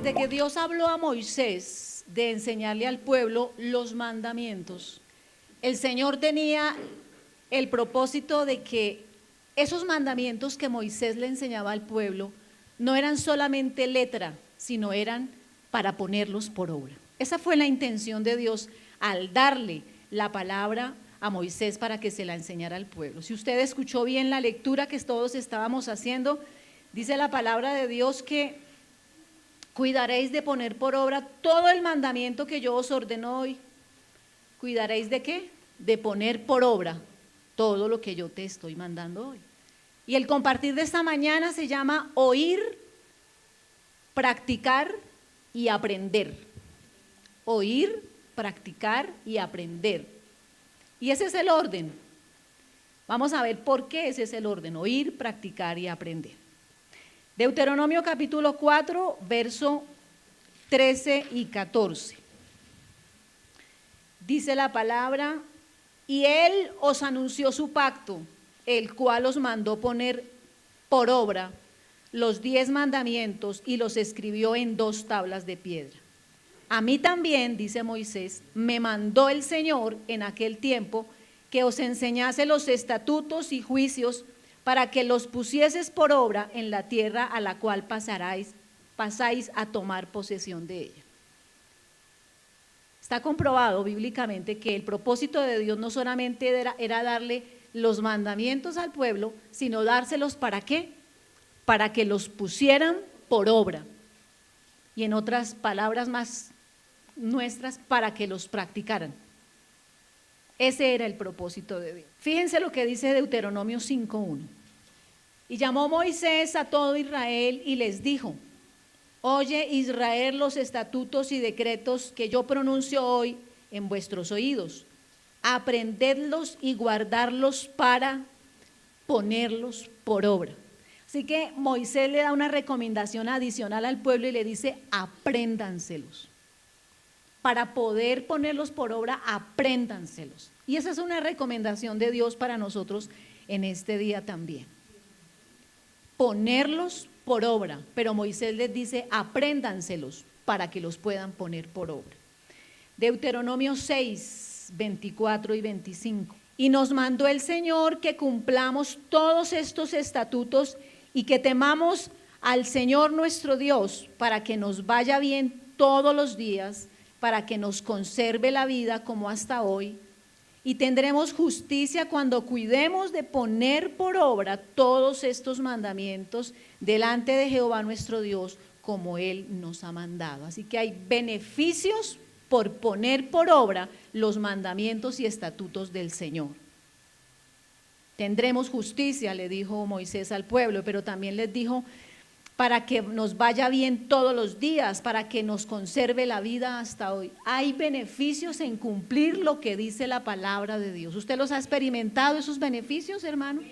desde que Dios habló a Moisés de enseñarle al pueblo los mandamientos, el Señor tenía el propósito de que esos mandamientos que Moisés le enseñaba al pueblo no eran solamente letra, sino eran para ponerlos por obra. Esa fue la intención de Dios al darle la palabra a Moisés para que se la enseñara al pueblo. Si usted escuchó bien la lectura que todos estábamos haciendo, dice la palabra de Dios que cuidaréis de poner por obra todo el mandamiento que yo os ordeno hoy. ¿Cuidaréis de qué? De poner por obra todo lo que yo te estoy mandando hoy. Y el compartir de esta mañana se llama oír, practicar y aprender. Oír, practicar y aprender. Y ese es el orden. Vamos a ver por qué ese es el orden: oír, practicar y aprender. Deuteronomio capítulo 4, verso 13 y 14. Dice la palabra: y él os anunció su pacto, el cual os mandó poner por obra los 10 mandamientos y los escribió en 2 tablas de piedra. A mí también, dice Moisés, me mandó el Señor en aquel tiempo que os enseñase los estatutos y juicios para que los pusieses por obra en la tierra a la cual pasáis a tomar posesión de ella. Está comprobado bíblicamente que el propósito de Dios no solamente era darle los mandamientos al pueblo, sino dárselos ¿para qué? Para que los pusieran por obra. Y en otras palabras más nuestras, para que los practicaran. Ese era el propósito de Dios. Fíjense lo que dice Deuteronomio 5:1. Y llamó Moisés a todo Israel y les dijo: oye Israel, los estatutos y decretos que yo pronuncio hoy en vuestros oídos, aprendedlos y guardarlos para ponerlos por obra. Así que Moisés le da una recomendación adicional al pueblo y le dice: apréndanselos. Para poder ponerlos por obra, apréndanselos. Y esa es una recomendación de Dios para nosotros en este día también. Ponerlos por obra, pero Moisés les dice: apréndanselos para que los puedan poner por obra. Deuteronomio 6, 24 y 25. Y nos mandó el Señor que cumplamos todos estos estatutos y que temamos al Señor nuestro Dios para que nos vaya bien todos los días, para que nos conserve la vida como hasta hoy, y tendremos justicia cuando cuidemos de poner por obra todos estos mandamientos delante de Jehová nuestro Dios, como Él nos ha mandado. Así que hay beneficios por poner por obra los mandamientos y estatutos del Señor. Tendremos justicia, le dijo Moisés al pueblo, pero también les dijo: para que nos vaya bien todos los días, para que nos conserve la vida hasta hoy. Hay beneficios en cumplir lo que dice la palabra de Dios. ¿Usted los ha experimentado, esos beneficios, hermano?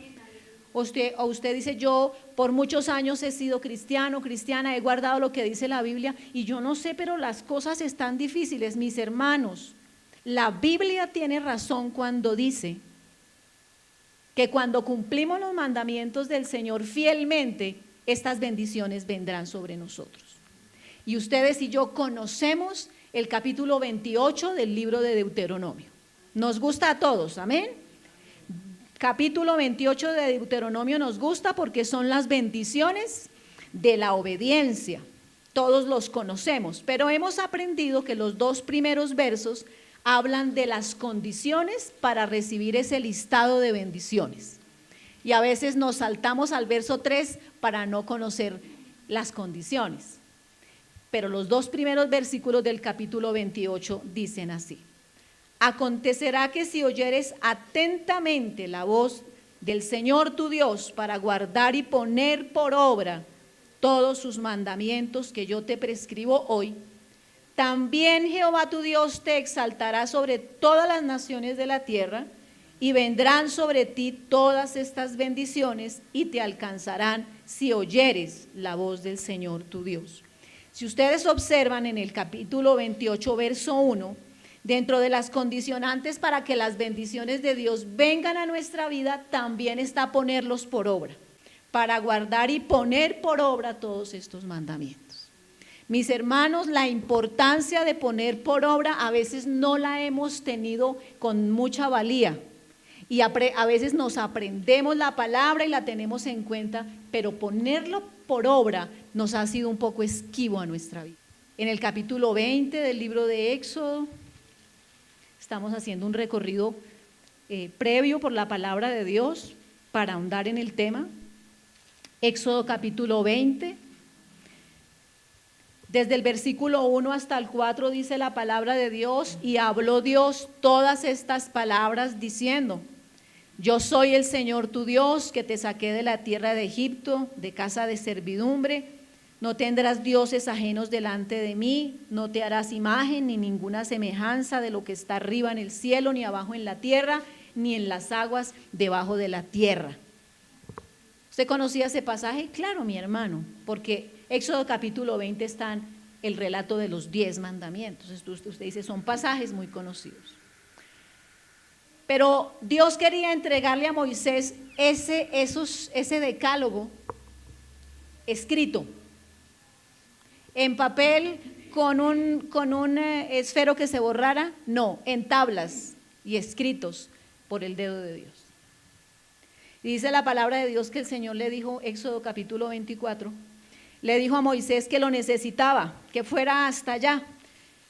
O usted dice: yo por muchos años he sido cristiano, cristiana, he guardado lo que dice la Biblia y yo no sé, pero las cosas están difíciles. Mis hermanos, la Biblia tiene razón cuando dice que cuando cumplimos los mandamientos del Señor fielmente, estas bendiciones vendrán sobre nosotros. Y ustedes y yo conocemos el capítulo 28 del libro de Deuteronomio. Nos gusta a todos, amén. Capítulo 28 de Deuteronomio nos gusta porque son las bendiciones de la obediencia. Todos los conocemos, pero hemos aprendido que los 2 primeros versos hablan de las condiciones para recibir ese listado de bendiciones. Y a veces nos saltamos al verso 3 para no conocer las condiciones. Pero los 2 primeros versículos del capítulo 28 dicen así: acontecerá que si oyeres atentamente la voz del Señor tu Dios para guardar y poner por obra todos sus mandamientos que yo te prescribo hoy, también Jehová tu Dios te exaltará sobre todas las naciones de la tierra, y vendrán sobre ti todas estas bendiciones y te alcanzarán si oyeres la voz del Señor tu Dios. Si ustedes observan en el capítulo 28, verso 1, dentro de las condicionantes para que las bendiciones de Dios vengan a nuestra vida, también está ponerlos por obra, para guardar y poner por obra todos estos mandamientos. Mis hermanos, la importancia de poner por obra a veces no la hemos tenido con mucha valía. Y a veces nos aprendemos la palabra y la tenemos en cuenta, pero ponerlo por obra nos ha sido un poco esquivo a nuestra vida. En el capítulo 20 del libro de Éxodo, estamos haciendo un recorrido previo por la palabra de Dios para ahondar en el tema. Éxodo capítulo 20, desde el versículo 1 hasta el 4 dice la palabra de Dios: y habló Dios todas estas palabras diciendo: yo soy el Señor tu Dios, que te saqué de la tierra de Egipto, de casa de servidumbre. No tendrás dioses ajenos delante de mí, no te harás imagen ni ninguna semejanza de lo que está arriba en el cielo, ni abajo en la tierra, ni en las aguas debajo de la tierra. ¿Usted conocía ese pasaje? Claro, mi hermano, porque Éxodo capítulo 20 está en el relato de los 10 mandamientos. Usted dice, son pasajes muy conocidos. Pero Dios quería entregarle a Moisés ese decálogo escrito en papel con un esfero que se borrara, no, en tablas y escritos por el dedo de Dios. Y dice la palabra de Dios que el Señor le dijo, Éxodo capítulo 24, le dijo a Moisés que lo necesitaba, que fuera hasta allá.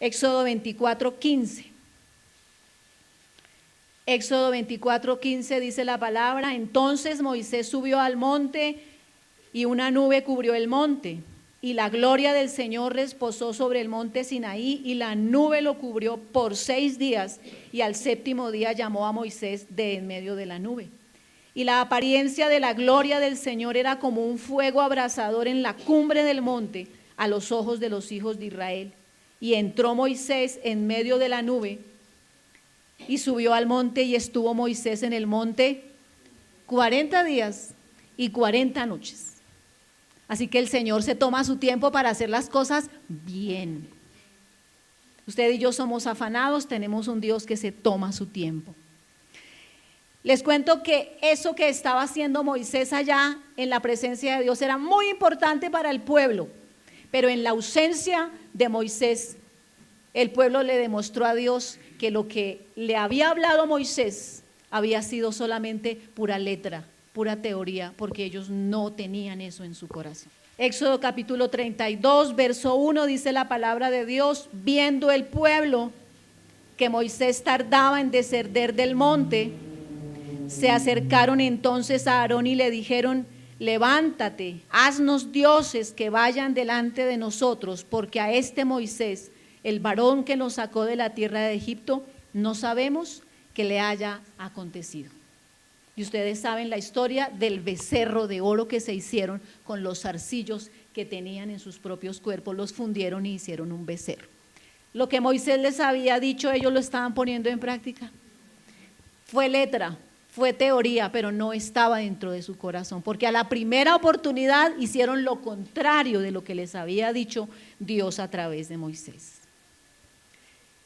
Éxodo 24, 15. Éxodo 24, 15 dice la palabra: entonces Moisés subió al monte y una nube cubrió el monte, y la gloria del Señor reposó sobre el monte Sinaí, y la nube lo cubrió por 6 días, y al 7º día llamó a Moisés de en medio de la nube. Y la apariencia de la gloria del Señor era como un fuego abrasador en la cumbre del monte a los ojos de los hijos de Israel. Y entró Moisés en medio de la nube y subió al monte, y estuvo Moisés en el monte 40 días y 40 noches. Así que el Señor se toma su tiempo para hacer las cosas bien. Usted y yo somos afanados, tenemos un Dios que se toma su tiempo. Les cuento que eso que estaba haciendo Moisés allá en la presencia de Dios era muy importante para el pueblo, pero en la ausencia de Moisés, el pueblo le demostró a Dios que lo que le había hablado Moisés había sido solamente pura letra, pura teoría, porque ellos no tenían eso en su corazón. Éxodo capítulo 32, verso 1 dice la palabra de Dios: viendo el pueblo que Moisés tardaba en descender del monte, se acercaron entonces a Aarón y le dijeron: levántate, haznos dioses que vayan delante de nosotros, porque a este Moisés, el varón que nos sacó de la tierra de Egipto, no sabemos que le haya acontecido. Y ustedes saben la historia del becerro de oro que se hicieron con los zarcillos que tenían en sus propios cuerpos, los fundieron y hicieron un becerro. Lo que Moisés les había dicho, ellos lo estaban poniendo en práctica. Fue letra, fue teoría, pero no estaba dentro de su corazón, porque a la primera oportunidad hicieron lo contrario de lo que les había dicho Dios a través de Moisés.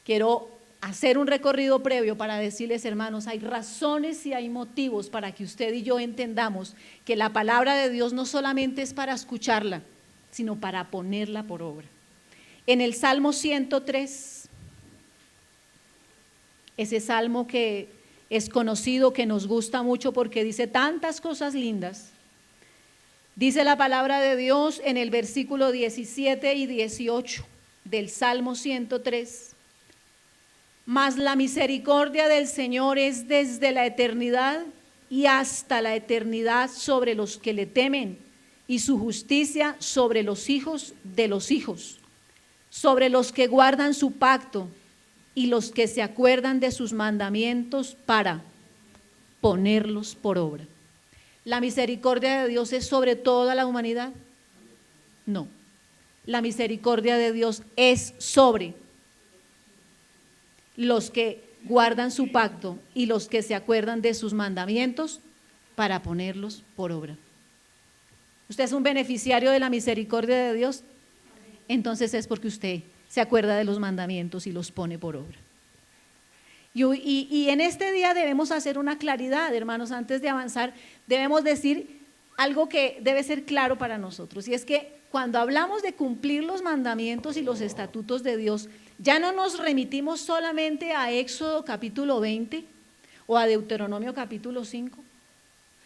Quiero hacer un recorrido previo para decirles, hermanos, hay razones y hay motivos para que usted y yo entendamos que la palabra de Dios no solamente es para escucharla, sino para ponerla por obra. En el Salmo 103, ese salmo que es conocido, que nos gusta mucho porque dice tantas cosas lindas, dice la palabra de Dios en el versículo 17 y 18 del Salmo 103: mas la misericordia del Señor es desde la eternidad y hasta la eternidad sobre los que le temen, y su justicia sobre los hijos de los hijos, sobre los que guardan su pacto y los que se acuerdan de sus mandamientos para ponerlos por obra. ¿La misericordia de Dios es sobre toda la humanidad? No. La misericordia de Dios es sobre los que guardan su pacto y los que se acuerdan de sus mandamientos para ponerlos por obra. ¿Usted es un beneficiario de la misericordia de Dios? Entonces es porque usted se acuerda de los mandamientos y los pone por obra. Y en este día debemos hacer una claridad, hermanos, antes de avanzar, debemos decir algo que debe ser claro para nosotros, y es que cuando hablamos de cumplir los mandamientos y los estatutos de Dios, ya no nos remitimos solamente a Éxodo capítulo 20 o a Deuteronomio capítulo 5,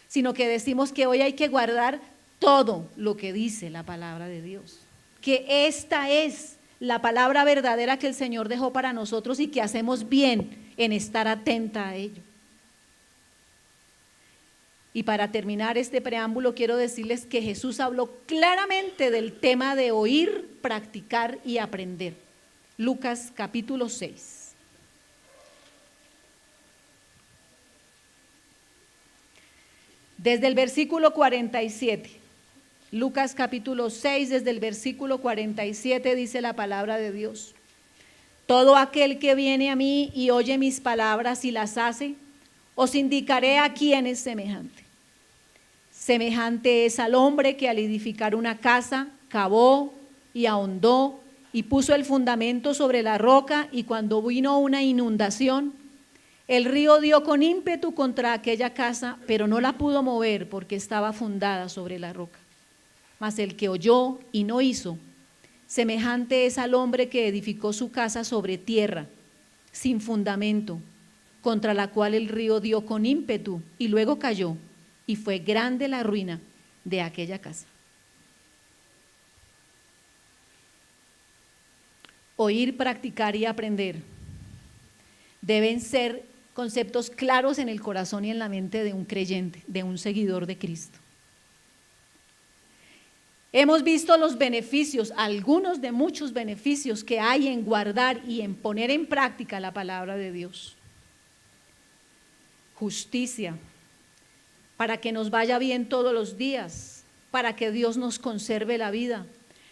sino que decimos que hoy hay que guardar todo lo que dice la palabra de Dios, que esta es la palabra verdadera que el Señor dejó para nosotros y que hacemos bien en estar atenta a ello. Y para terminar este preámbulo, quiero decirles que Jesús habló claramente del tema de oír, practicar y aprender. Lucas capítulo 6. Desde el versículo 47. Lucas capítulo 6, desde el versículo 47 dice la palabra de Dios: todo aquel que viene a mí y oye mis palabras y las hace, os indicaré a quién es semejante. Semejante es al hombre que al edificar una casa, cavó y ahondó y puso el fundamento sobre la roca, y cuando vino una inundación, el río dio con ímpetu contra aquella casa, pero no la pudo mover porque estaba fundada sobre la roca. Mas el que oyó y no hizo, semejante es al hombre que edificó su casa sobre tierra, sin fundamento, contra la cual el río dio con ímpetu y luego cayó, y fue grande la ruina de aquella casa. Oír, practicar y aprender deben ser conceptos claros en el corazón y en la mente de un creyente, de un seguidor de Cristo. Hemos visto los beneficios, algunos de muchos beneficios que hay en guardar y en poner en práctica la palabra de Dios. Justicia, para que nos vaya bien todos los días, para que Dios nos conserve la vida,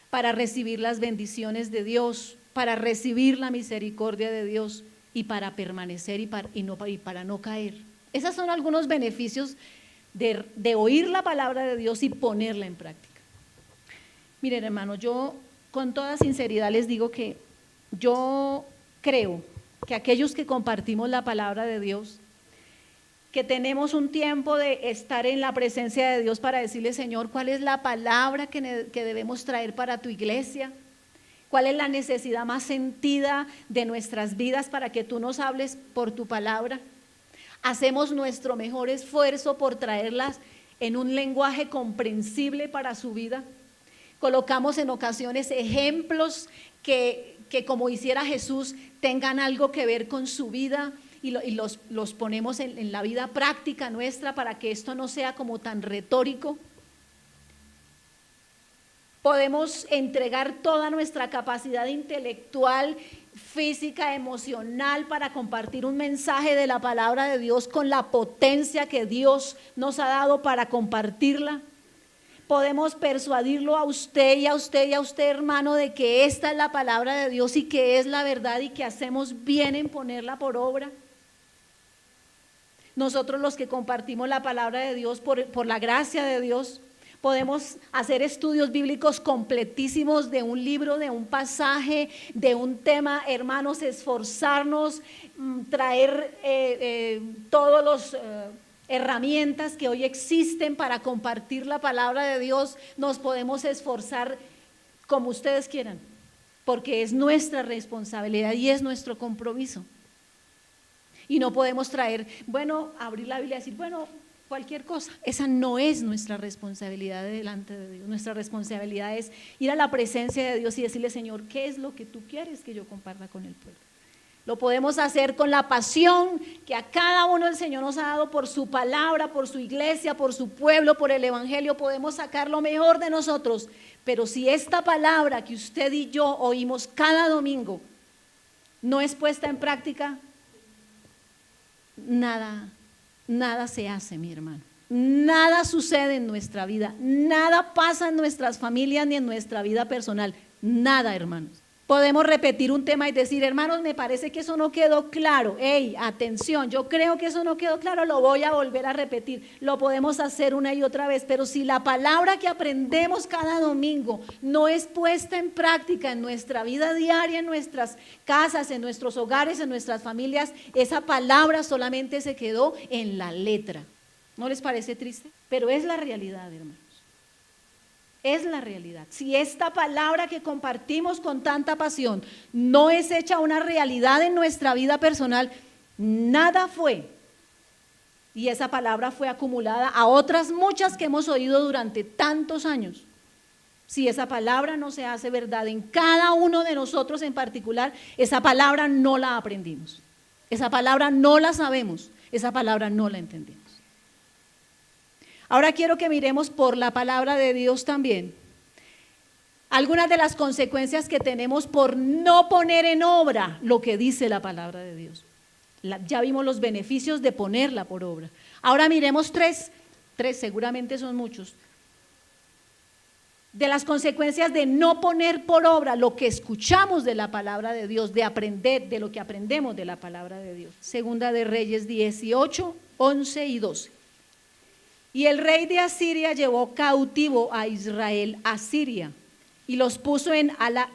para recibir las bendiciones de Dios, para recibir la misericordia de Dios y para permanecer y para no caer. Esos son algunos beneficios de oír la palabra de Dios y ponerla en práctica. Miren, hermano, yo con toda sinceridad les digo que yo creo que aquellos que compartimos la palabra de Dios, que tenemos un tiempo de estar en la presencia de Dios para decirle: Señor, ¿cuál es la palabra que debemos traer para tu iglesia? ¿Cuál es la necesidad más sentida de nuestras vidas para que tú nos hables por tu palabra? Hacemos nuestro mejor esfuerzo por traerlas en un lenguaje comprensible para su vida. Colocamos en ocasiones ejemplos que como hiciera Jesús, tengan algo que ver con su vida, y los ponemos en la vida práctica nuestra para que esto no sea como tan retórico. Podemos entregar toda nuestra capacidad intelectual, física, emocional para compartir un mensaje de la palabra de Dios con la potencia que Dios nos ha dado para compartirla. Podemos persuadirlo a usted y a usted y a usted, hermano, de que esta es la palabra de Dios y que es la verdad y que hacemos bien en ponerla por obra. Nosotros, los que compartimos la palabra de Dios por la gracia de Dios, podemos hacer estudios bíblicos completísimos de un libro, de un pasaje, de un tema, hermanos, esforzarnos, traer todos los herramientas que hoy existen para compartir la palabra de Dios. Nos podemos esforzar como ustedes quieran, porque es nuestra responsabilidad y es nuestro compromiso. Y no podemos traer, abrir la Biblia y decir, cualquier cosa. Esa no es nuestra responsabilidad delante de Dios. Nuestra responsabilidad es ir a la presencia de Dios y decirle: Señor, ¿qué es lo que tú quieres que yo comparta con el pueblo? Lo podemos hacer con la pasión que a cada uno el Señor nos ha dado por su palabra, por su iglesia, por su pueblo, por el evangelio. Podemos sacar lo mejor de nosotros, pero si esta palabra que usted y yo oímos cada domingo no es puesta en práctica, nada se hace, mi hermano. Nada sucede en nuestra vida, nada pasa en nuestras familias ni en nuestra vida personal, nada, hermanos. Podemos repetir un tema y decir: hermanos, me parece que eso no quedó claro. Hey, atención, yo creo que eso no quedó claro, lo voy a volver a repetir. Lo podemos hacer una y otra vez, pero si la palabra que aprendemos cada domingo no es puesta en práctica en nuestra vida diaria, en nuestras casas, en nuestros hogares, en nuestras familias, esa palabra solamente se quedó en la letra. ¿No les parece triste? Pero es la realidad, hermanos. Es la realidad. Si esta palabra que compartimos con tanta pasión no es hecha una realidad en nuestra vida personal, nada fue. Y esa palabra fue acumulada a otras muchas que hemos oído durante tantos años. Si esa palabra no se hace verdad en cada uno de nosotros en particular, esa palabra no la aprendimos. Esa palabra no la sabemos. Esa palabra no la entendemos. Ahora quiero que miremos por la palabra de Dios también algunas de las consecuencias que tenemos por no poner en obra lo que dice la palabra de Dios. Ya vimos los beneficios de ponerla por obra. Ahora miremos tres, seguramente son muchos, de las consecuencias de no poner por obra lo que escuchamos de la palabra de Dios, de aprender, de lo que aprendemos de la palabra de Dios. Segunda de Reyes 18, 11 y 12. Y el rey de Asiria llevó cautivo a Israel a Siria y los puso en Ala,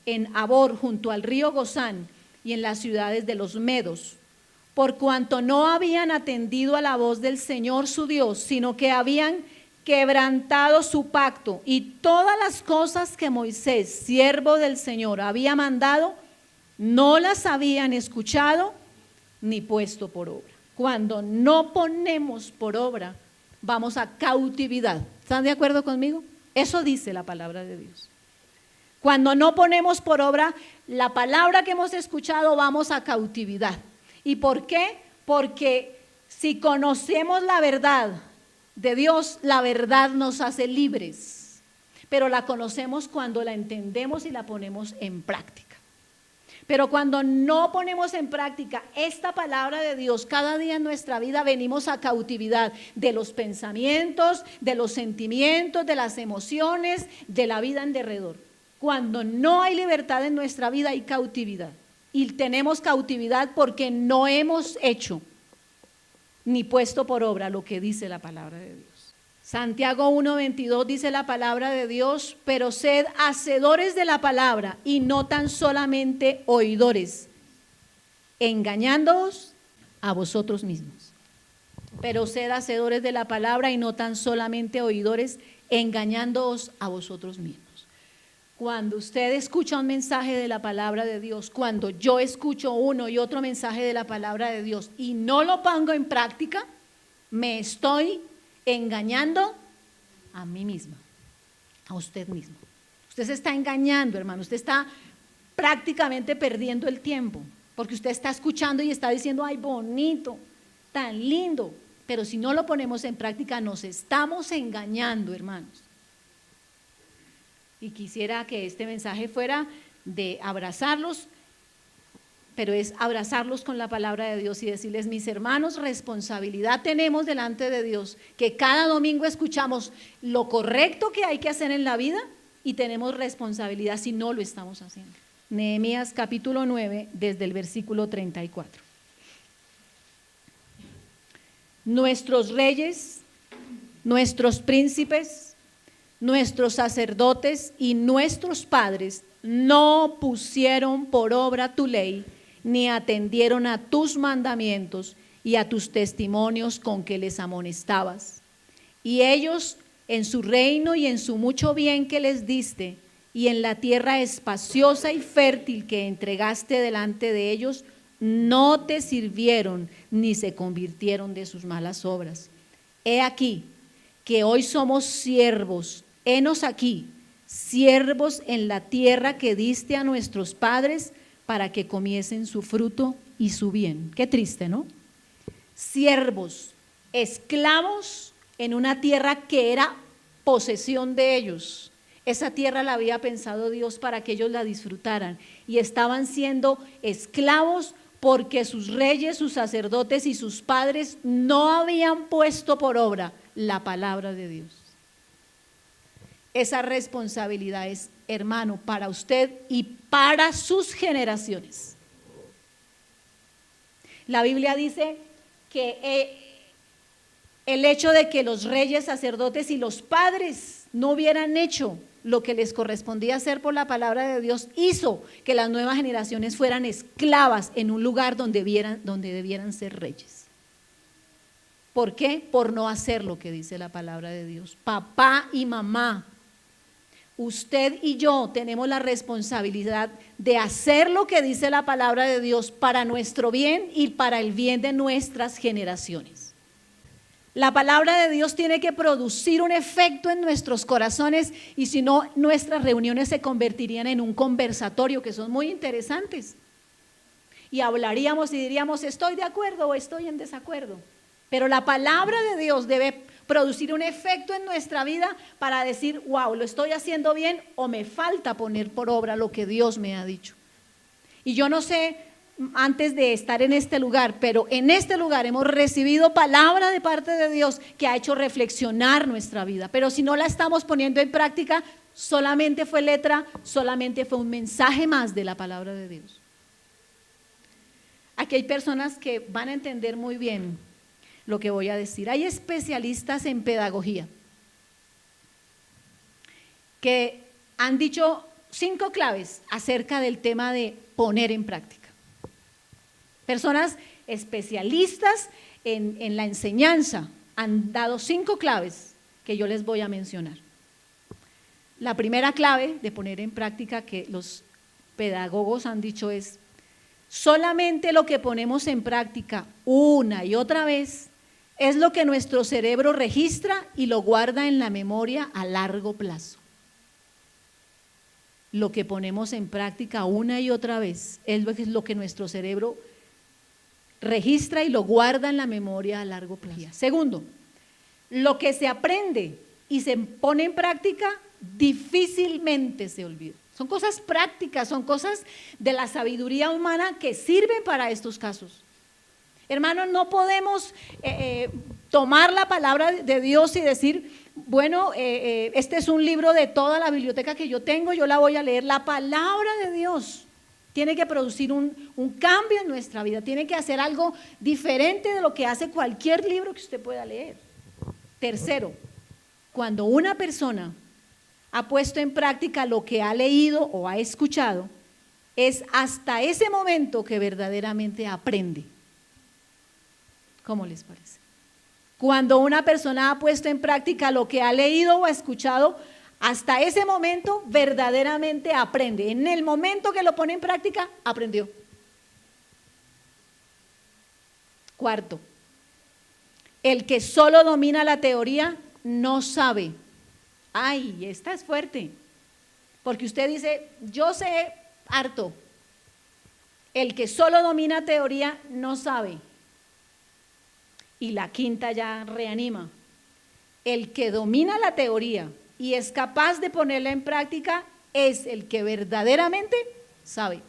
en Abor, junto al río Gozán y en las ciudades de los medos, por cuanto no habían atendido a la voz del Señor su Dios, sino que habían quebrantado su pacto y todas las cosas que Moisés, siervo del Señor, había mandado, no las habían escuchado ni puesto por obra. Cuando no ponemos por obra, vamos a cautividad. ¿Están de acuerdo conmigo? Eso dice la palabra de Dios. Cuando no ponemos por obra la palabra que hemos escuchado, vamos a cautividad. ¿Y por qué? Porque si conocemos la verdad de Dios, la verdad nos hace libres. Pero la conocemos cuando la entendemos y la ponemos en práctica. Pero cuando no ponemos en práctica esta palabra de Dios, cada día en nuestra vida venimos a cautividad de los pensamientos, de los sentimientos, de las emociones, de la vida en derredor. Cuando no hay libertad en nuestra vida hay cautividad. Y tenemos cautividad porque no hemos hecho ni puesto por obra lo que dice la palabra de Dios. Santiago 1:22 dice la palabra de Dios, pero sed hacedores de la palabra y no tan solamente oidores, engañándoos a vosotros mismos. Pero sed hacedores de la palabra y no tan solamente oidores, engañándoos a vosotros mismos. Cuando usted escucha un mensaje de la palabra de Dios, cuando yo escucho uno y otro mensaje de la palabra de Dios y no lo pongo en práctica, me estoy engañando a mí misma, a usted mismo. Usted se está engañando, hermano, usted está prácticamente perdiendo el tiempo, porque usted está escuchando y está diciendo, ay, bonito, tan lindo, pero si no lo ponemos en práctica nos estamos engañando, hermanos. Y quisiera que este mensaje fuera de abrazarlos, pero es abrazarlos con la palabra de Dios y decirles, mis hermanos, responsabilidad tenemos delante de Dios, que cada domingo escuchamos lo correcto que hay que hacer en la vida y tenemos responsabilidad si no lo estamos haciendo. Nehemías capítulo 9, desde el versículo 34. Nuestros reyes, nuestros príncipes, nuestros sacerdotes y nuestros padres no pusieron por obra tu ley, ni atendieron a tus mandamientos y a tus testimonios con que les amonestabas. Y ellos en su reino y en su mucho bien que les diste, y en la tierra espaciosa y fértil que entregaste delante de ellos, no te sirvieron ni se convirtieron de sus malas obras. He aquí que hoy somos siervos, henos aquí, siervos en la tierra que diste a nuestros padres, para que comiesen su fruto y su bien. Qué triste, ¿no? Siervos, esclavos en una tierra que era posesión de ellos. Esa tierra la había pensado Dios para que ellos la disfrutaran y estaban siendo esclavos porque sus reyes, sus sacerdotes y sus padres no habían puesto por obra la palabra de Dios. Esa responsabilidad es, hermano, para usted y para sus generaciones. La Biblia dice que el hecho de que los reyes, sacerdotes y los padres no hubieran hecho lo que les correspondía hacer por la palabra de Dios, hizo que las nuevas generaciones fueran esclavas en un lugar donde debieran ser reyes. ¿Por qué? Por no hacer lo que dice la palabra de Dios. Papá y mamá, usted y yo tenemos la responsabilidad de hacer lo que dice la palabra de Dios para nuestro bien y para el bien de nuestras generaciones. La palabra de Dios tiene que producir un efecto en nuestros corazones, y si no, nuestras reuniones se convertirían en un conversatorio, que son muy interesantes. Y hablaríamos y diríamos, estoy de acuerdo o estoy en desacuerdo. Pero la palabra de Dios debe producir un efecto en nuestra vida para decir, wow, lo estoy haciendo bien o me falta poner por obra lo que Dios me ha dicho. Y yo no sé, antes de estar en este lugar, pero en este lugar hemos recibido palabra de parte de Dios que ha hecho reflexionar nuestra vida. Pero si no la estamos poniendo en práctica, solamente fue letra, solamente fue un mensaje más de la palabra de Dios. Aquí hay personas que van a entender muy bien lo que voy a decir. Hay especialistas en pedagogía que han dicho 5 claves acerca del tema de poner en práctica. Personas especialistas en la enseñanza han dado 5 claves que yo les voy a mencionar. La primera clave de poner en práctica que los pedagogos han dicho es: solamente lo que ponemos en práctica una y otra vez es lo que nuestro cerebro registra y lo guarda en la memoria a largo plazo. Lo que ponemos en práctica una y otra vez es lo que nuestro cerebro registra y lo guarda en la memoria a largo plazo. Segundo, lo que se aprende y se pone en práctica difícilmente se olvida. Son cosas prácticas, son cosas de la sabiduría humana que sirven para estos casos. Hermanos, no podemos tomar la palabra de Dios y decir, bueno, este es un libro de toda la biblioteca que yo tengo, yo la voy a leer. La palabra de Dios tiene que producir un cambio en nuestra vida, tiene que hacer algo diferente de lo que hace cualquier libro que usted pueda leer. Tercero, cuando una persona ha puesto en práctica lo que ha leído o ha escuchado, es hasta ese momento que verdaderamente aprende. ¿Cómo les parece? Cuando una persona ha puesto en práctica lo que ha leído o ha escuchado, hasta ese momento verdaderamente aprende. En el momento que lo pone en práctica, aprendió. Cuarto, el que solo domina la teoría no sabe. Ay, esta es fuerte, porque usted dice, yo sé harto. El que solo domina teoría no sabe. Y la quinta ya reanima. El que domina la teoría y es capaz de ponerla en práctica es el que verdaderamente sabe.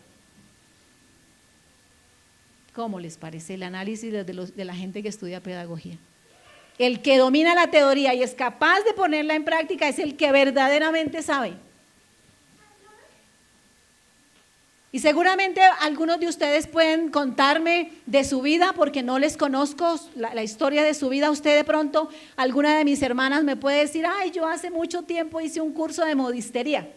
¿Cómo les parece el análisis de la gente que estudia pedagogía? El que domina la teoría y es capaz de ponerla en práctica es el que verdaderamente sabe. Y seguramente algunos de ustedes pueden contarme de su vida, porque no les conozco la historia de su vida. Usted de pronto, alguna de mis hermanas me puede decir, ay, yo hace mucho tiempo hice un curso de modistería.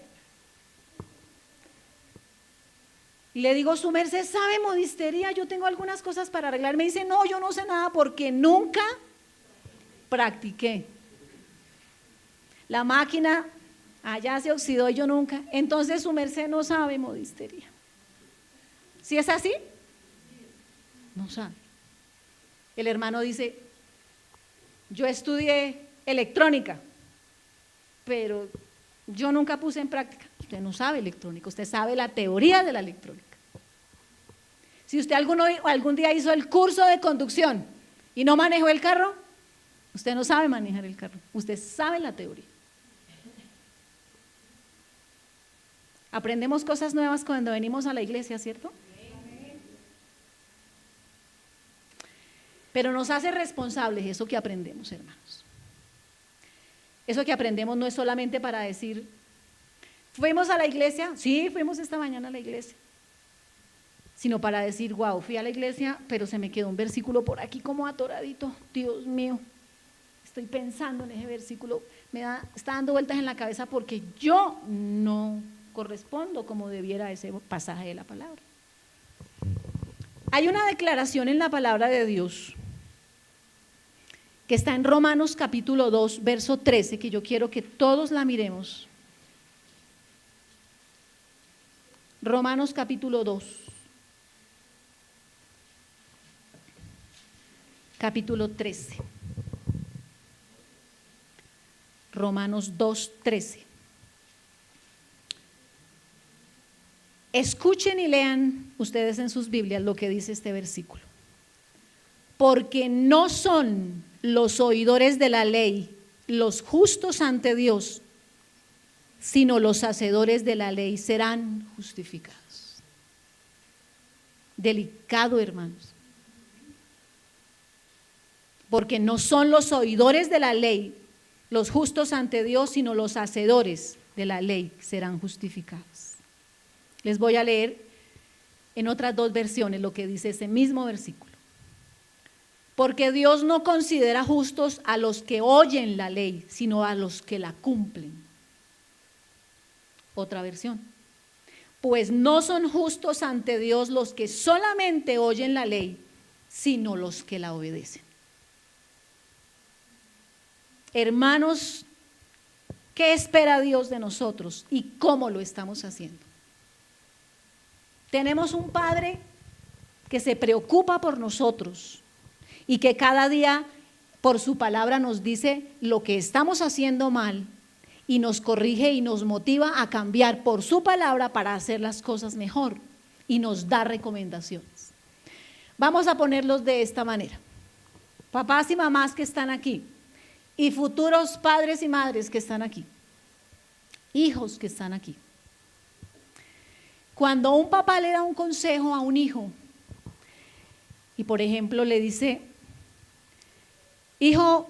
Y le digo, su merced sabe modistería, yo tengo algunas cosas para arreglar. Me dice, no, yo no sé nada porque nunca practiqué. La máquina allá se oxidó y yo nunca. Entonces su merced no sabe modistería. ¿Sí es así? No sabe. El hermano dice, yo estudié electrónica, pero yo nunca puse en práctica. Usted no sabe electrónica, usted sabe la teoría de la electrónica. Si usted algún día hizo el curso de conducción y no manejó el carro, usted no sabe manejar el carro, usted sabe la teoría. Aprendemos cosas nuevas cuando venimos a la iglesia, ¿cierto? Pero nos hace responsables eso que aprendemos, hermanos. Eso que aprendemos no es solamente para decir, ¿fuimos a la iglesia? Sí, fuimos esta mañana a la iglesia. Sino para decir, wow, fui a la iglesia, pero se me quedó un versículo por aquí como atoradito. Dios mío, estoy pensando en ese versículo, está dando vueltas en la cabeza porque yo no correspondo como debiera a ese pasaje de la palabra. Hay una declaración en la palabra de Dios que está en Romanos capítulo 2, verso 13, que yo quiero que todos la miremos. Romanos capítulo 2, capítulo 13. Romanos 2, 13. Escuchen y lean ustedes en sus Biblias lo que dice este versículo. Porque no son los oidores de la ley los justos ante Dios, sino los hacedores de la ley serán justificados. Delicado, hermanos. Porque no son los oidores de la ley los justos ante Dios, sino los hacedores de la ley serán justificados. Les voy a leer en otras dos versiones lo que dice ese mismo versículo. Porque Dios no considera justos a los que oyen la ley, sino a los que la cumplen. Otra versión. Pues no son justos ante Dios los que solamente oyen la ley, sino los que la obedecen. Hermanos, ¿qué espera Dios de nosotros y cómo lo estamos haciendo? Tenemos un Padre que se preocupa por nosotros y que cada día por su palabra nos dice lo que estamos haciendo mal y nos corrige y nos motiva a cambiar por su palabra para hacer las cosas mejor y nos da recomendaciones. Vamos a ponerlos de esta manera. Papás y mamás que están aquí y futuros padres y madres que están aquí, hijos que están aquí. Cuando un papá le da un consejo a un hijo y por ejemplo le dice: hijo,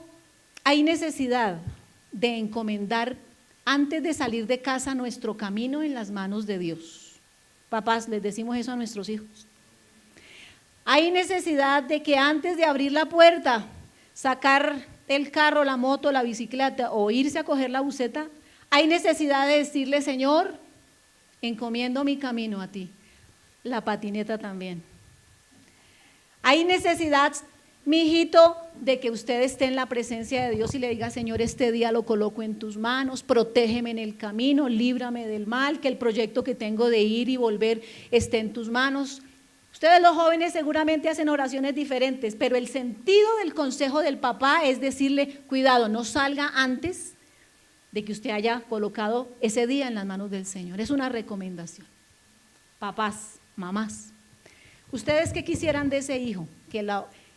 hay necesidad de encomendar antes de salir de casa nuestro camino en las manos de Dios. Papás, les decimos eso a nuestros hijos. Hay necesidad de que antes de abrir la puerta, sacar el carro, la moto, la bicicleta o irse a coger la buseta, hay necesidad de decirle: Señor, encomiendo mi camino a ti. La patineta también. Hay necesidad, mi hijito, de que usted esté en la presencia de Dios y le diga: Señor, este día lo coloco en tus manos, protégeme en el camino, líbrame del mal, que el proyecto que tengo de ir y volver esté en tus manos. Ustedes los jóvenes seguramente hacen oraciones diferentes, pero el sentido del consejo del papá es decirle: cuidado, no salga antes de que usted haya colocado ese día en las manos del Señor. Es una recomendación. Papás, mamás, ¿ustedes qué quisieran de ese hijo? Que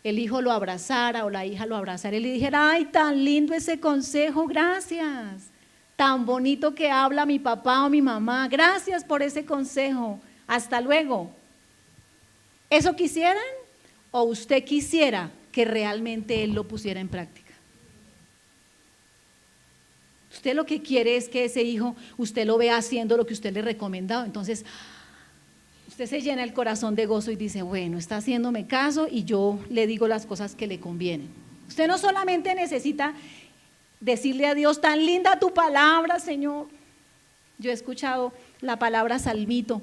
el hijo lo abrazara o la hija lo abrazara y le dijera: ay, tan lindo ese consejo, gracias. Tan bonito que habla mi papá o mi mamá, gracias por ese consejo, hasta luego. ¿Eso quisieran? ¿O usted quisiera que realmente él lo pusiera en práctica? Usted lo que quiere es que ese hijo, usted lo vea haciendo lo que usted le recomendado. Entonces, usted se llena el corazón de gozo y dice: bueno, está haciéndome caso y yo le digo las cosas que le convienen. Usted no solamente necesita decirle a Dios: tan linda tu palabra, Señor. Yo he escuchado la palabra salmito.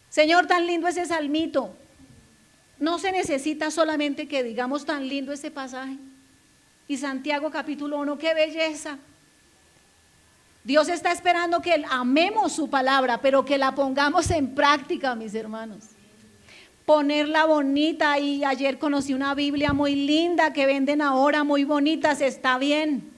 Señor, tan lindo ese salmito. No se necesita solamente que digamos: tan lindo ese pasaje. Y Santiago capítulo 1, qué belleza. Dios está esperando que amemos su palabra, pero que la pongamos en práctica, mis hermanos. Ponerla bonita, y ayer conocí una Biblia muy linda que venden ahora, muy bonitas, está bien.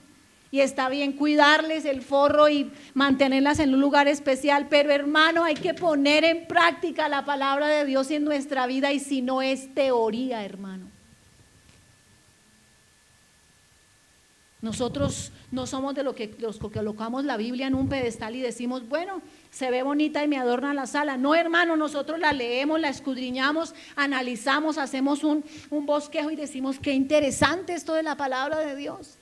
Y está bien cuidarles el forro y mantenerlas en un lugar especial, pero hermano, hay que poner en práctica la palabra de Dios en nuestra vida, y si no es teoría, hermano. Nosotros no somos de los que colocamos la Biblia en un pedestal y decimos: bueno, se ve bonita y me adorna la sala. No, hermano, nosotros la leemos, la escudriñamos, analizamos, hacemos un bosquejo y decimos: qué interesante esto de la palabra de Dios.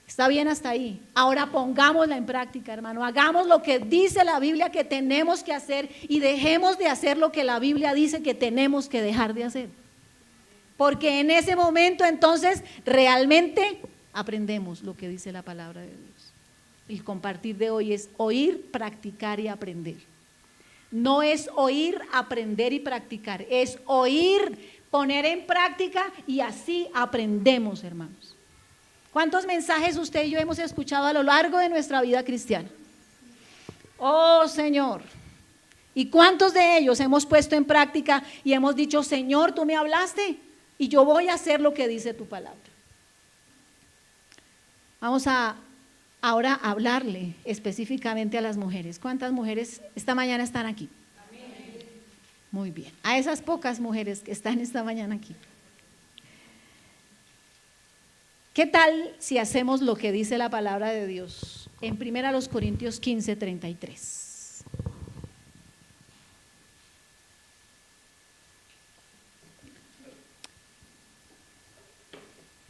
Está bien hasta ahí. Ahora pongámosla en práctica, hermano. Hagamos lo que dice la Biblia que tenemos que hacer y dejemos de hacer lo que la Biblia dice que tenemos que dejar de hacer. Porque en ese momento entonces realmente aprendemos lo que dice la palabra de Dios. El compartir de hoy es oír, practicar y aprender. No es oír, aprender y practicar, es oír, poner en práctica y así aprendemos, hermanos. ¿Cuántos mensajes usted y yo hemos escuchado a lo largo de nuestra vida cristiana? Oh Señor, ¿y cuántos de ellos hemos puesto en práctica y hemos dicho, Señor, tú me hablaste y yo voy a hacer lo que dice tu palabra? Vamos a ahora hablarle específicamente a las mujeres. ¿Cuántas mujeres esta mañana están aquí? Muy bien, a esas pocas mujeres que están esta mañana aquí. ¿Qué tal si hacemos lo que dice la palabra de Dios en 1 Corintios 15:33?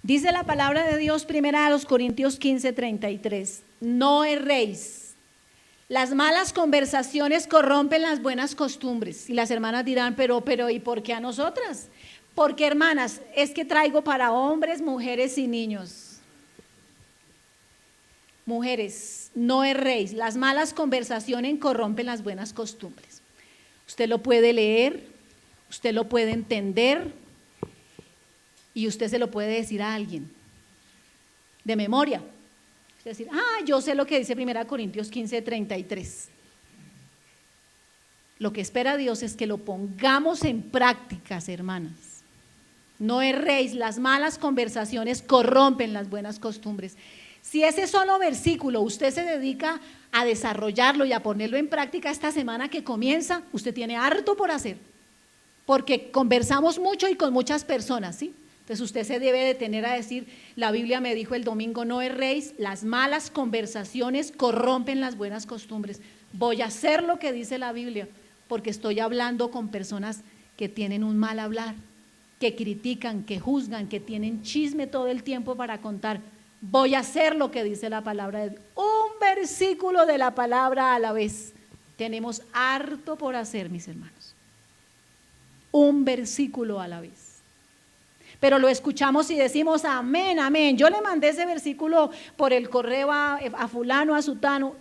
Dice la palabra de Dios, 1 Corintios 15:33, no erréis. Las malas conversaciones corrompen las buenas costumbres. Y las hermanas dirán, pero, ¿y por qué a nosotras? Porque, hermanas, es que traigo para hombres, mujeres y niños. Mujeres, no erréis. Las malas conversaciones corrompen las buenas costumbres. Usted lo puede leer, usted lo puede entender y usted se lo puede decir a alguien de memoria. Es decir, yo sé lo que dice 1 Corintios 15:33. Lo que espera Dios es que lo pongamos en prácticas, hermanas. No erréis, las malas conversaciones corrompen las buenas costumbres. Si ese solo versículo usted se dedica a desarrollarlo y a ponerlo en práctica esta semana que comienza, usted tiene harto por hacer, porque conversamos mucho y con muchas personas, ¿sí? Entonces usted se debe detener a decir, la Biblia me dijo el domingo, no erréis, las malas conversaciones corrompen las buenas costumbres. Voy a hacer lo que dice la Biblia, porque estoy hablando con personas que tienen un mal hablar, que critican, que juzgan, que tienen chisme todo el tiempo para contar. Voy a hacer lo que dice la palabra de Dios. Un versículo de la palabra a la vez. Tenemos harto por hacer, mis hermanos. Un versículo a la vez. Pero lo escuchamos y decimos amén, amén. Yo le mandé ese versículo por el correo a fulano, a sutano.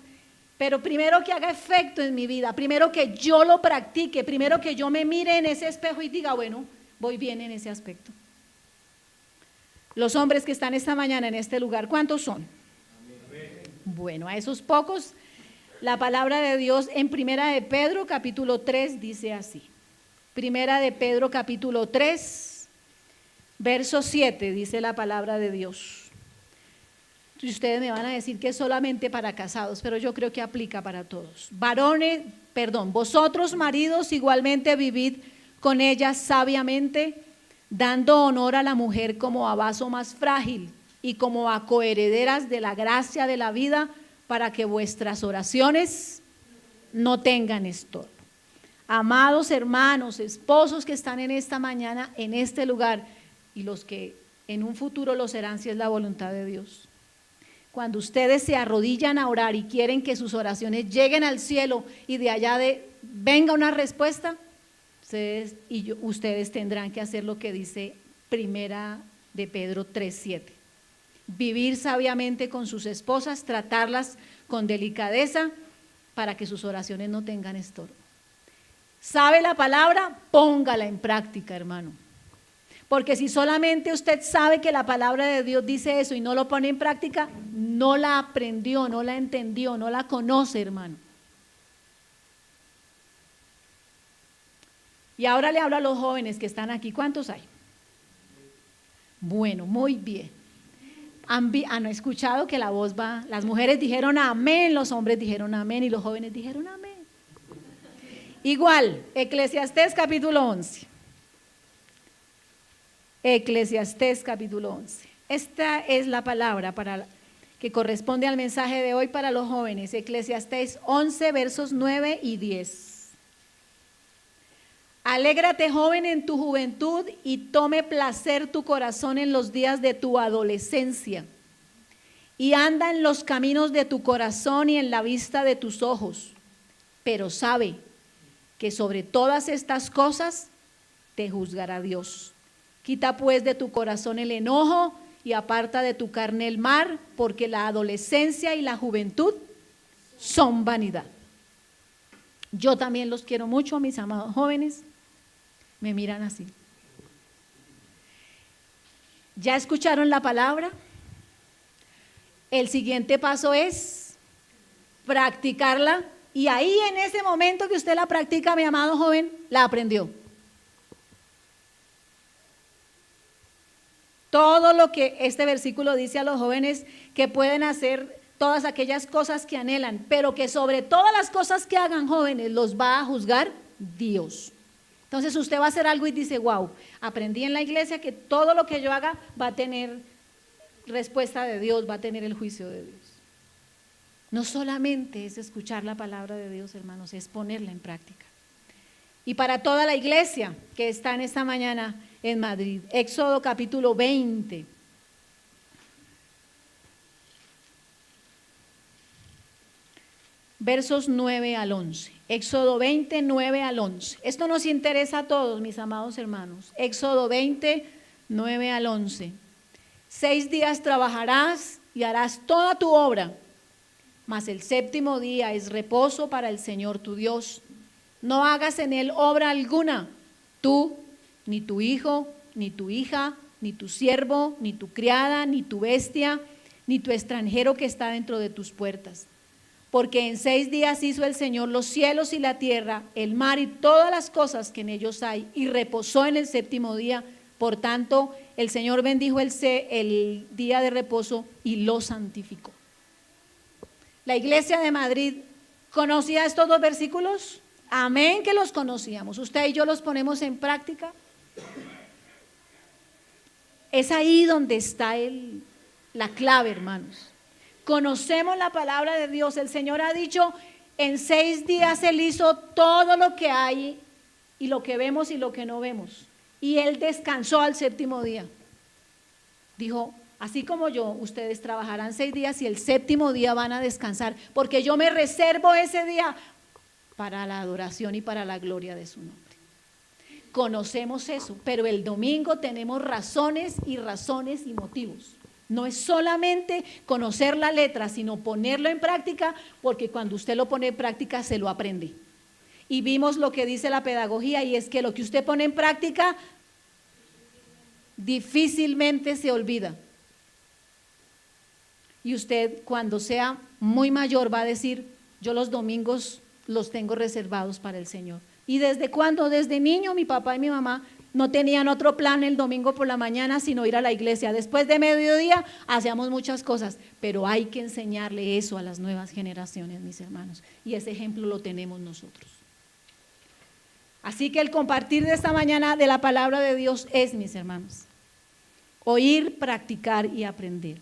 Pero primero que haga efecto en mi vida, primero que yo lo practique, primero que yo me mire en ese espejo y diga, bueno, voy bien en ese aspecto. Los hombres que están esta mañana en este lugar, ¿cuántos son? Bueno, a esos pocos, la palabra de Dios en 1 de Pedro capítulo 3 dice así. 1 de Pedro capítulo 3, verso 7 dice la palabra de Dios. Y ustedes me van a decir que es solamente para casados, pero yo creo que aplica para todos. Vosotros maridos igualmente vivid con ellas sabiamente, dando honor a la mujer como a vaso más frágil y como a coherederas de la gracia de la vida, para que vuestras oraciones no tengan estorbo. Amados hermanos, esposos que están en esta mañana, en este lugar, y los que en un futuro lo serán si es la voluntad de Dios. Cuando ustedes se arrodillan a orar y quieren que sus oraciones lleguen al cielo y de allá venga una respuesta, ustedes tendrán que hacer lo que dice 1 de Pedro 3:7. Vivir sabiamente con sus esposas, tratarlas con delicadeza para que sus oraciones no tengan estorbo. ¿Sabe la palabra? Póngala en práctica, hermano. Porque si solamente usted sabe que la palabra de Dios dice eso y no lo pone en práctica, no la aprendió, no la entendió, no la conoce, hermano. Y ahora le hablo a los jóvenes que están aquí. ¿Cuántos hay? Bueno, muy bien. ¿Han escuchado que la voz va? Las mujeres dijeron amén, los hombres dijeron amén y los jóvenes dijeron amén. Igual, Eclesiastés capítulo 11. Eclesiastés capítulo 11. Esta es la palabra que corresponde al mensaje de hoy para los jóvenes. Eclesiastés 11, versos 9 y 10. Alégrate, joven, en tu juventud y tome placer tu corazón en los días de tu adolescencia. Y anda en los caminos de tu corazón y en la vista de tus ojos. Pero sabe que sobre todas estas cosas te juzgará Dios. Quita pues de tu corazón el enojo y aparta de tu carne el mal, porque la adolescencia y la juventud son vanidad. Yo también los quiero mucho, mis amados jóvenes. Me miran así. ¿Ya escucharon la palabra? El siguiente paso es practicarla, y ahí en ese momento que usted la practica, mi amado joven, la aprendió. Todo lo que este versículo dice a los jóvenes que pueden hacer todas aquellas cosas que anhelan, pero que sobre todas las cosas que hagan, jóvenes, los va a juzgar Dios. Entonces usted va a hacer algo y dice, wow, aprendí en la iglesia que todo lo que yo haga va a tener respuesta de Dios, va a tener el juicio de Dios. No solamente es escuchar la palabra de Dios, hermanos, es ponerla en práctica. Y para toda la iglesia que está en esta mañana en Madrid, Éxodo capítulo 20. Versos 9 al 11. Éxodo 20, 9 al 11. Esto nos interesa a todos, mis amados hermanos. Éxodo 20, 9 al 11. 6 días trabajarás y harás toda tu obra, mas el séptimo día es reposo para el Señor tu Dios. No hagas en él obra alguna, tú, ni tu hijo, ni tu hija, ni tu siervo, ni tu criada, ni tu bestia, ni tu extranjero que está dentro de tus puertas. Porque en 6 días hizo el Señor los cielos y la tierra, el mar y todas las cosas que en ellos hay, y reposó en el séptimo día. Por tanto, el Señor bendijo el día de reposo y lo santificó. La iglesia de Madrid, ¿conocía estos 2 versículos? Amén, que los conocíamos. Usted y yo los ponemos en práctica. Es ahí donde está la clave, hermanos. Conocemos la palabra de Dios. El Señor ha dicho, en 6 días Él hizo todo lo que hay y lo que vemos y lo que no vemos. Y Él descansó al séptimo día. Dijo, así como yo, ustedes trabajarán 6 días y el séptimo día van a descansar, porque yo me reservo ese día para la adoración y para la gloria de su nombre. Conocemos eso, pero el domingo tenemos razones y motivos. No es solamente conocer la letra, sino ponerlo en práctica, porque cuando usted lo pone en práctica se lo aprende. Y vimos lo que dice la pedagogía, y es que lo que usted pone en práctica difícilmente se olvida. Y usted, cuando sea muy mayor, va a decir, yo los domingos los tengo reservados para el Señor. ¿Y desde cuándo? Desde niño mi papá y mi mamá no tenían otro plan el domingo por la mañana sino ir a la iglesia. Después de mediodía hacíamos muchas cosas, pero hay que enseñarle eso a las nuevas generaciones, mis hermanos, y ese ejemplo lo tenemos nosotros. Así que el compartir de esta mañana de la palabra de Dios es, mis hermanos, oír, practicar y aprender.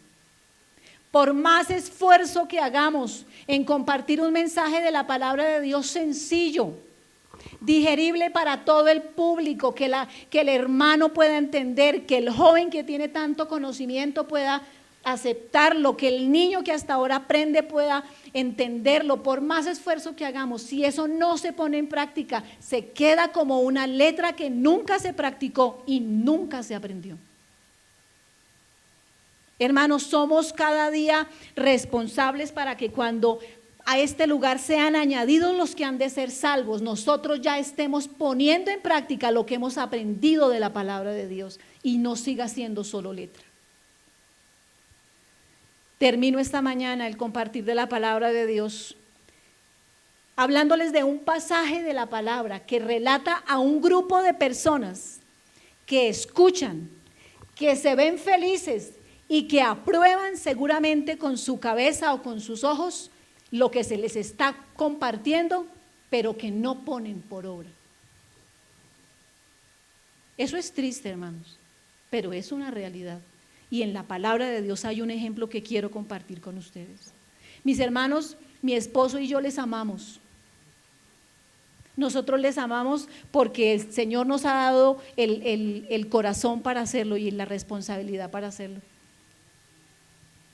Por más esfuerzo que hagamos en compartir un mensaje de la palabra de Dios sencillo, digerible para todo el público, que el hermano pueda entender, que el joven que tiene tanto conocimiento pueda aceptarlo, que el niño que hasta ahora aprende pueda entenderlo, por más esfuerzo que hagamos, si eso no se pone en práctica, se queda como una letra que nunca se practicó y nunca se aprendió. Hermanos, somos cada día responsables para que cuando a este lugar sean añadidos los que han de ser salvos, nosotros ya estemos poniendo en práctica lo que hemos aprendido de la palabra de Dios y no siga siendo solo letra. Termino esta mañana el compartir de la palabra de Dios hablándoles de un pasaje de la palabra que relata a un grupo de personas que escuchan, que se ven felices y que aprueban seguramente con su cabeza o con sus ojos lo que se les está compartiendo, pero que no ponen por obra. Eso es triste, hermanos, pero es una realidad. Y en la palabra de Dios hay un ejemplo que quiero compartir con ustedes. Mis hermanos, mi esposo y yo les amamos. Nosotros les amamos porque el Señor nos ha dado el corazón para hacerlo y la responsabilidad para hacerlo.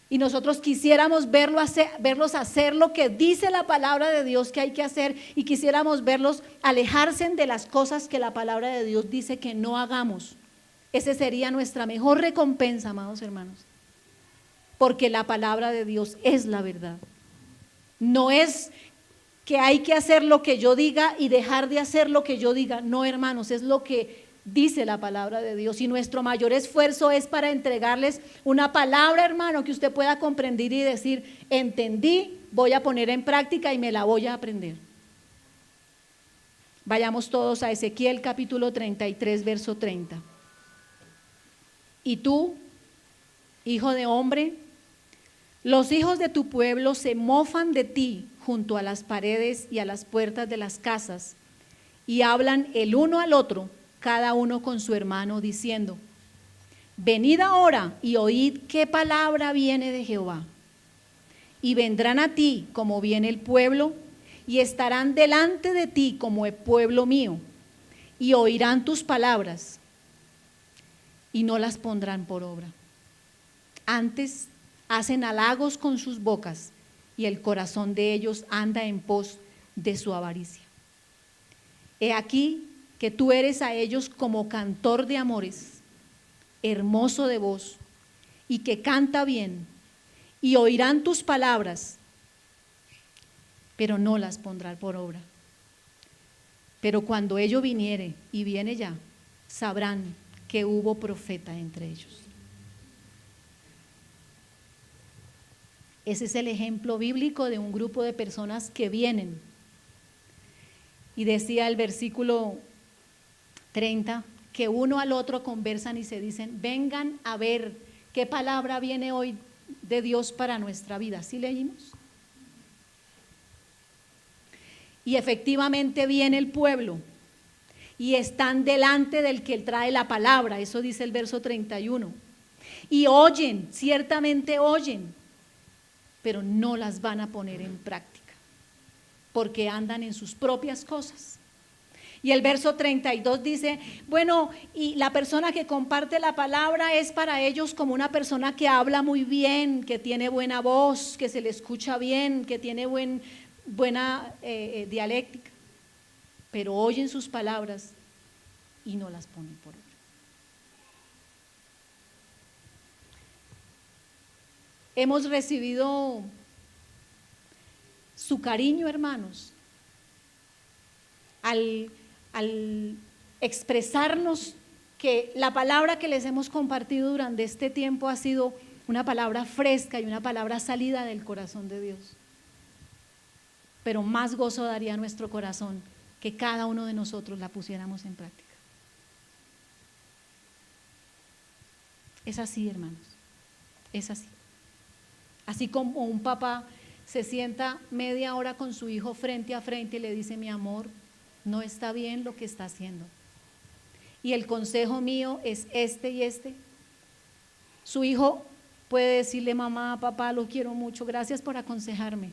Y nosotros quisiéramos verlos hacer lo que dice la palabra de Dios que hay que hacer, y quisiéramos verlos alejarse de las cosas que la palabra de Dios dice que no hagamos. Esa sería nuestra mejor recompensa, amados hermanos, porque la palabra de Dios es la verdad. No es que hay que hacer lo que yo diga y dejar de hacer lo que yo diga. No, hermanos, es lo que dice la palabra de Dios, y nuestro mayor esfuerzo es para entregarles una palabra, hermano, que usted pueda comprender y decir, entendí, voy a poner en práctica y me la voy a aprender. Vayamos todos a Ezequiel capítulo 33, verso 30. Y tú, hijo de hombre, los hijos de tu pueblo se mofan de ti junto a las paredes y a las puertas de las casas, y hablan el uno al otro, cada uno con su hermano, diciendo, venid ahora y oíd qué palabra viene de Jehová. Y vendrán a ti como viene el pueblo, y estarán delante de ti como el pueblo mío, y oirán tus palabras, y no las pondrán por obra. Antes hacen halagos con sus bocas, y el corazón de ellos anda en pos de su avaricia. He aquí que tú eres a ellos como cantor de amores, hermoso de voz, y que canta bien, y oirán tus palabras, pero no las pondrán por obra. Pero cuando ello viniere, y viene ya, sabrán que hubo profeta entre ellos. Ese es el ejemplo bíblico de un grupo de personas que vienen. Y decía el versículo 30, que uno al otro conversan y se dicen, vengan a ver qué palabra viene hoy de Dios para nuestra vida. ¿Sí leímos? Y efectivamente viene el pueblo y están delante del que trae la palabra, eso dice el verso 31. Y oyen, ciertamente oyen, pero no las van a poner en práctica, porque andan en sus propias cosas. Y el verso 32 dice, bueno, y la persona que comparte la palabra es para ellos como una persona que habla muy bien, que tiene buena voz, que se le escucha bien, que tiene buena dialéctica, pero oyen sus palabras y no las ponen por obra. Hemos recibido su cariño, hermanos, al expresarnos que la palabra que les hemos compartido durante este tiempo ha sido una palabra fresca y una palabra salida del corazón de Dios. Pero más gozo daría a nuestro corazón que cada uno de nosotros la pusiéramos en práctica. Es así, hermanos, es así. Así como un papá se sienta media hora con su hijo frente a frente y le dice, mi amor, no está bien lo que está haciendo. Y el consejo mío es este y este. Su hijo puede decirle, mamá, papá, lo quiero mucho, gracias por aconsejarme.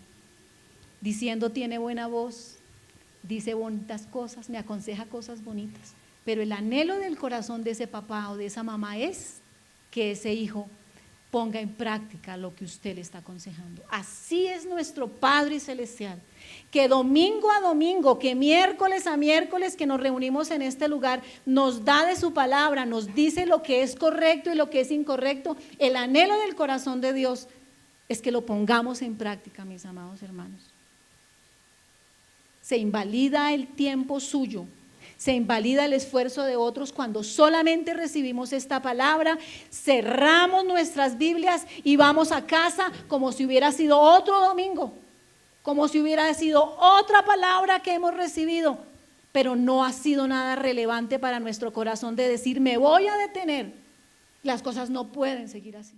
Diciendo, tiene buena voz, dice bonitas cosas, me aconseja cosas bonitas. Pero el anhelo del corazón de ese papá o de esa mamá es que ese hijo ponga en práctica lo que usted le está aconsejando. Así es nuestro Padre Celestial, que domingo a domingo, que miércoles a miércoles que nos reunimos en este lugar, nos da de su palabra, nos dice lo que es correcto y lo que es incorrecto. El anhelo del corazón de Dios es que lo pongamos en práctica, mis amados hermanos. Se invalida el tiempo suyo, se invalida el esfuerzo de otros cuando solamente recibimos esta palabra, cerramos nuestras Biblias y vamos a casa como si hubiera sido otro domingo, como si hubiera sido otra palabra que hemos recibido, pero no ha sido nada relevante para nuestro corazón de decir, me voy a detener. Las cosas no pueden seguir así.